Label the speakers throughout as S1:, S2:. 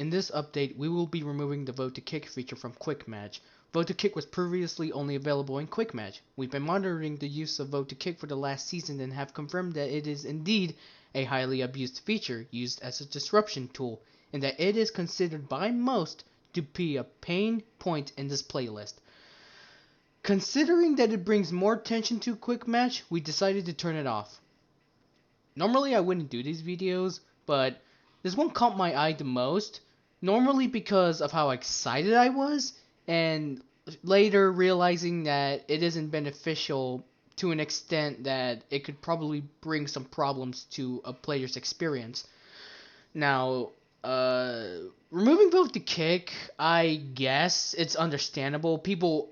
S1: In this update, we will be removing the vote to kick feature from Quick Match. Vote to kick was previously only available in Quick Match. We've been monitoring the use of vote to kick for the last season and have confirmed that it is indeed a highly abused feature used as a disruption tool, and that it is considered by most to be a pain point in this playlist. Considering that it brings more attention to Quick Match, we decided to turn it off. Normally I wouldn't do these videos, but this one caught my eye the most, normally because of how excited I was, and later realizing that it isn't beneficial to an extent that it could probably bring some problems to a player's experience. Now, removing vote to kick, I guess it's understandable. People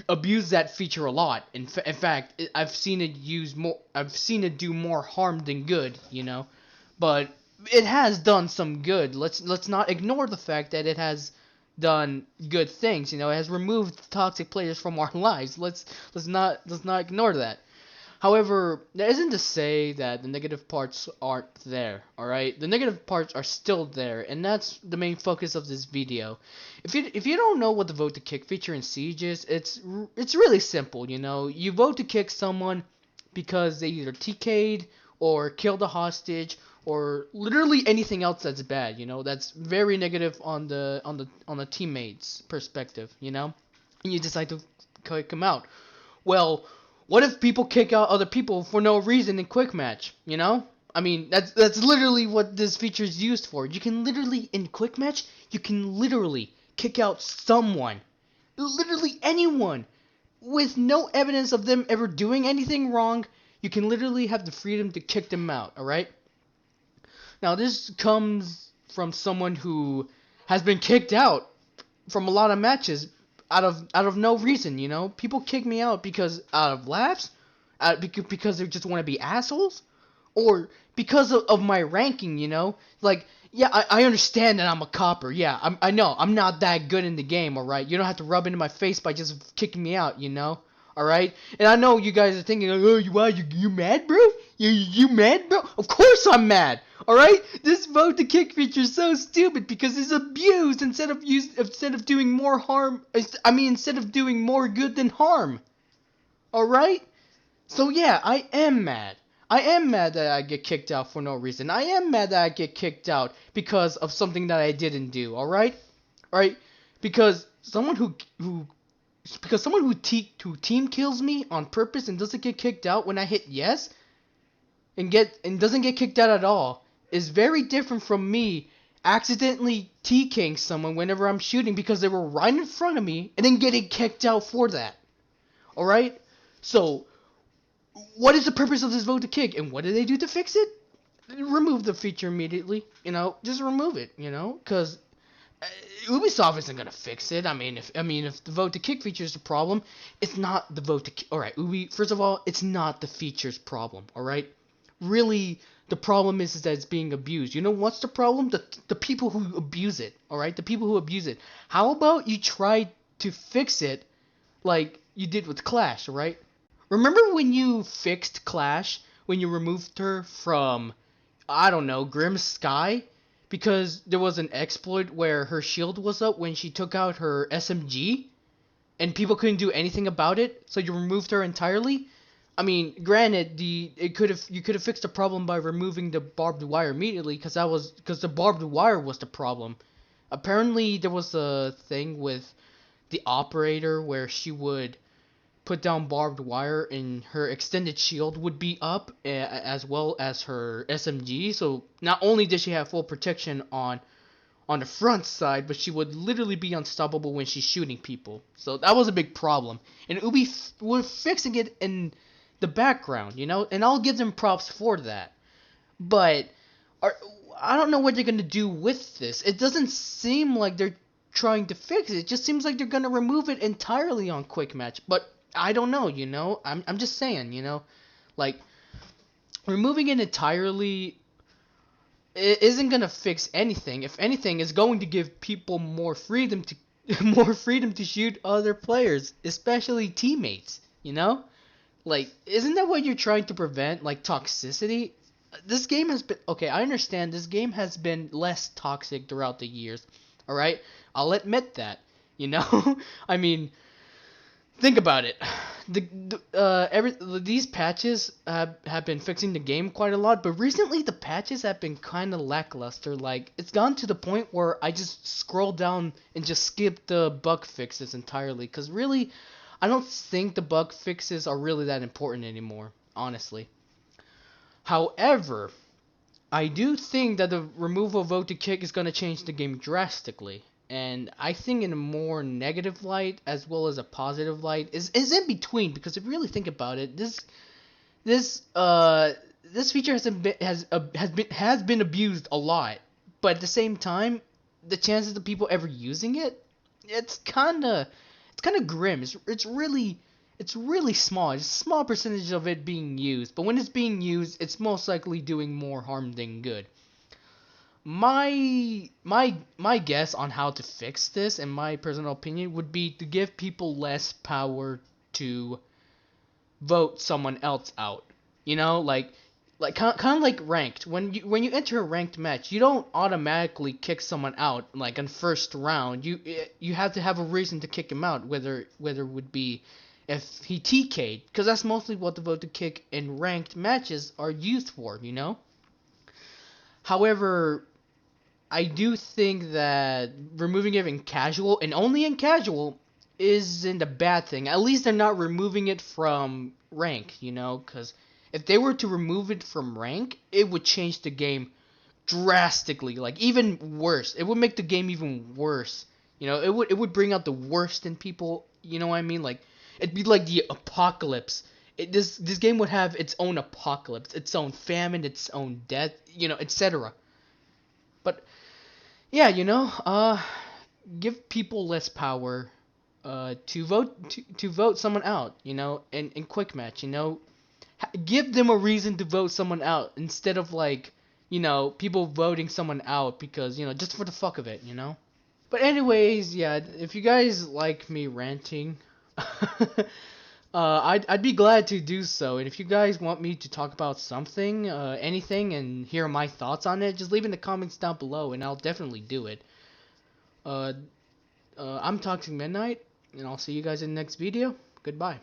S1: abuse that feature a lot. In fact, I've seen it do more harm than good, you know. But it has done some good. Let's not ignore the fact that it has done good things. You know, it has removed toxic players from our lives. Let's not ignore that. However, that isn't to say that the negative parts aren't there, alright? The negative parts are still there, and that's the main focus of this video. If you don't know what the vote to kick feature in Siege is, it's really simple, you know? You vote to kick someone because they either TK'd or killed a hostage or literally anything else that's bad, you know? That's very negative on the teammate's perspective, you know? And you decide to kick them out. Well, what if people kick out other people for no reason in Quick Match, you know? I mean, that's literally what this feature is used for. You can literally, in Quick Match, you can literally kick out someone. Literally anyone. With no evidence of them ever doing anything wrong, you can literally have the freedom to kick them out, alright? Now, this comes from someone who has been kicked out from a lot of matches out of no reason, you know? People kick me out because out of laughs, because they just want to be assholes, or because of my ranking, you know? Like, yeah, I understand that I'm a copper. Yeah, I know I'm not that good in the game, all right? You don't have to rub it in my face by just kicking me out, you know? All right? And I know you guys are thinking, like, oh, you mad, bro? You mad, bro? Of course I'm mad. All right? This vote to kick feature is so stupid because it's abused instead of doing more harm. Instead of doing more good than harm. All right? So yeah, I am mad. I am mad that I get kicked out for no reason. I am mad that I get kicked out because of something that I didn't do. All right? All right? Because someone who team kills me on purpose and doesn't get kicked out when I hit yes, and doesn't get kicked out at all, is very different from me accidentally TKing someone whenever I'm shooting because they were right in front of me and then getting kicked out for that. Alright? So, what is the purpose of this vote to kick, and what do they do to fix it? Remove the feature immediately, you know, just remove it, you know, because Ubisoft isn't gonna fix it. I mean, if the vote to kick feature is the problem, it's not the vote to kick. All right, first of all, it's not the feature's problem. All right, really, the problem is that it's being abused. You know what's the problem? The people who abuse it. All right, the people who abuse it. How about you try to fix it like you did with Clash? All right. Remember when you fixed Clash when you removed her from, I don't know, Grim Sky? Because there was an exploit where her shield was up when she took out her SMG, and people couldn't do anything about it, so you removed her entirely. I mean, granted, you could have fixed the problem by removing the barbed wire immediately, because the barbed wire was the problem. Apparently, there was a thing with the operator where she would put down barbed wire and her extended shield would be up, as well as her SMG. So not only did she have full protection on the front side, but she would literally be unstoppable when she's shooting people. So that was a big problem, and Ubi were fixing it in the background, you know, and I'll give them props for that. But I don't know what they're gonna do with this. It doesn't seem like they're trying to fix it. It just seems like they're gonna remove it entirely on Quick Match, but I don't know, you know. I'm just saying, you know, like removing it entirely isn't gonna fix anything. If anything, it's going to give people more freedom to shoot other players, especially teammates. You know, like isn't that what you're trying to prevent? Like toxicity. This game has been okay. I understand this game has been less toxic throughout the years. All right, I'll admit that. You know, I mean, think about it. These patches have been fixing the game quite a lot, but recently the patches have been kind of lackluster. Like it's gone to the point where I just scroll down and just skip the bug fixes entirely. Cause really, I don't think the bug fixes are really that important anymore. Honestly. However, I do think that the removal of vote to kick is going to change the game drastically. And I think in a more negative light as well as a positive light is in between, because if you really think about it, this this feature has been abused a lot, but at the same time, the chances of people ever using it, it's kind of grim. It's really small. It's a small percentage of it being used, but when it's being used, it's most likely doing more harm than good. My guess on how to fix this, in my personal opinion, would be to give people less power to vote someone else out. You know, like kind of like ranked. When you enter a ranked match, you don't automatically kick someone out like in first round. You have to have a reason to kick him out, whether it would be if he TK'd, because that's mostly what the vote to kick in ranked matches are used for. You know. However, I do think that removing it in casual, and only in casual, isn't a bad thing. At least they're not removing it from rank, you know, because if they were to remove it from rank, it would change the game drastically, like even worse. It would make the game even worse. You know, it would bring out the worst in people. You know what I mean? Like it'd be like the apocalypse. This game would have its own apocalypse, its own famine, its own death, you know, etc. But yeah, give people less power to vote someone out, in quick match, give them a reason to vote someone out instead of like, people voting someone out because, just for the fuck of it. But anyways, yeah, if you guys like me ranting, I'd be glad to do so. And if you guys want me to talk about something, anything, and hear my thoughts on it, just leave in the comments down below, and I'll definitely do it. Uh, I'm Toxic Midnight, and I'll see you guys in the next video. Goodbye.